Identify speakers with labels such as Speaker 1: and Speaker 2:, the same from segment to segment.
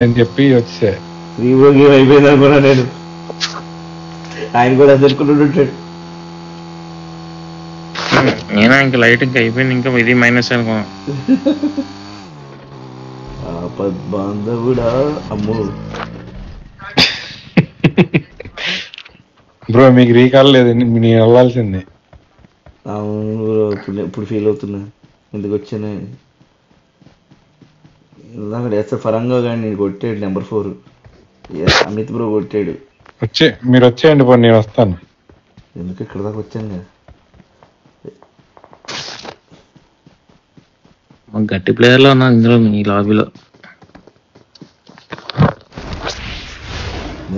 Speaker 1: అని చెప్పి వచ్చే
Speaker 2: శ్రీభోగి అయిపోయింది అనుకున్నా నేను. ఆయన కూడా జరుపుకుంటుంటాడు.
Speaker 3: నేను ఇంకా లైట్ ఇంకా అయిపోయింది, ఇంకా ఇది మైనస్ అనుకో.
Speaker 2: బాంధవుడా అమ్ము
Speaker 1: బ్రో మీకు రీకాల్ లేదు, నేను వెళ్ళాల్సిందే.
Speaker 2: అవును బ్రో, ఇప్పుడు ఫీల్ అవుతున్నా ఎందుకు వచ్చాను. అక్కడ ఎస్ ఫరంగా కానీ నేను కొట్టాడు నెంబర్ 4 అమిత్ బ్రో కొట్టాడు.
Speaker 1: మీరు వచ్చేయండి పో, నేను వస్తాను.
Speaker 2: ఎందుకు ఇక్కడ దాకా వచ్చాను.
Speaker 3: గట్టి ప్లేయర్ లో ఉన్నా ఇందులో ఈ లాబీలో.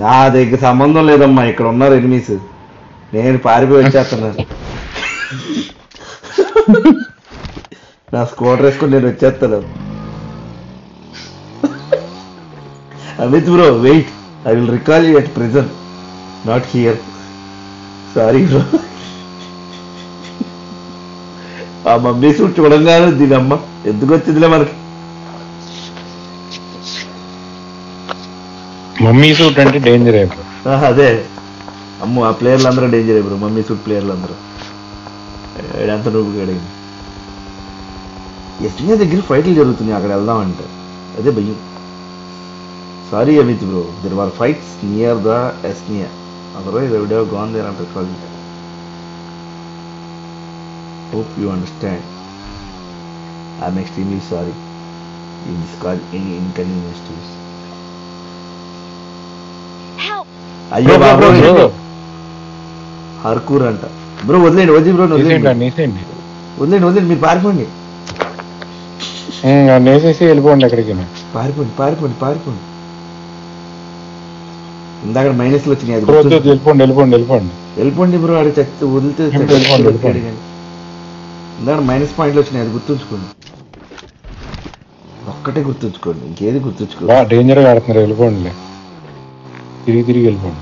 Speaker 2: నా దగ్గర సంబంధం లేదమ్మా, ఇక్కడ ఉన్నారు ఎనిమిస్. నేను పారిపోయి వచ్చేస్తున్నాను. నా స్కూటర్ వేసుకొని నేను వచ్చేస్తాను. Amit bro wait, I will recall you at present, not here. Sorry bro. ఆ మమ్మీ సూట్ చూడంగానే దీని అమ్మ ఎందుకు వచ్చిందిలే మనకి.
Speaker 1: మమ్మీ సూట్ అంటే డేంజర్ అయిపో.
Speaker 2: అదే అమ్మ, ఆ ప్లేయర్లు అందరూ డేంజర్ అయిపోరు. మమ్మీ సూట్ ప్లేయర్లు అందరూ ఎంత రూపు గడిగింది. ఎస్నియా దగ్గర ఫైట్లు జరుగుతున్నాయి, అక్కడ వెళ్దామంటే అదే భయం. Sorry Amit bro, there were fights near the ఎస్నియా, otherwise I would have gone there and recalled. Hope you understand. I'm extremely sorry if this caused any inconvenience to you. అయ్యో బాబు, హర్కూర్ అంట బ్రో. వదిలేండి బ్రో, వదిలేండి మీరు పారిపోండి.
Speaker 1: నేసేసి వెళ్ళిపోండి ఎక్కడికి.
Speaker 2: పారిపోండి. ఇందాక మైనస్ లో వచ్చినాయి. వెళ్ళిపోండి బ్రో, ఆడి చచ్చి వదిలితే ఇందాక మైనస్ పాయింట్లు వచ్చినాయి, అది గుర్తుంచుకోండి. ఒక్కటే గుర్తుంచుకోండి, ఇంకేది గుర్తుంచుకోండి.
Speaker 1: డేంజర్గా ఆడుతున్నారు, వెళ్ళిపోండి. తిరిగి వెళ్ళిపోండి.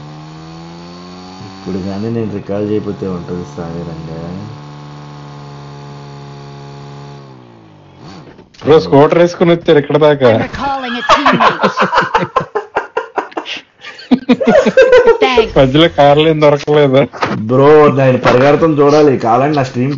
Speaker 2: ఇప్పుడు కానీ నేను రికాల్ చేయకపోతే ఉంటుంది సాగరంగా.
Speaker 1: స్కూటర్ వేసుకుని వచ్చారు ఇక్కడ దాకా. మధ్యలో కార్లు ఏం దొరకలేదా
Speaker 2: బ్రో? నేను పరిగెడతాం చూడాలి కావాలండి నా స్ట్రీమ్.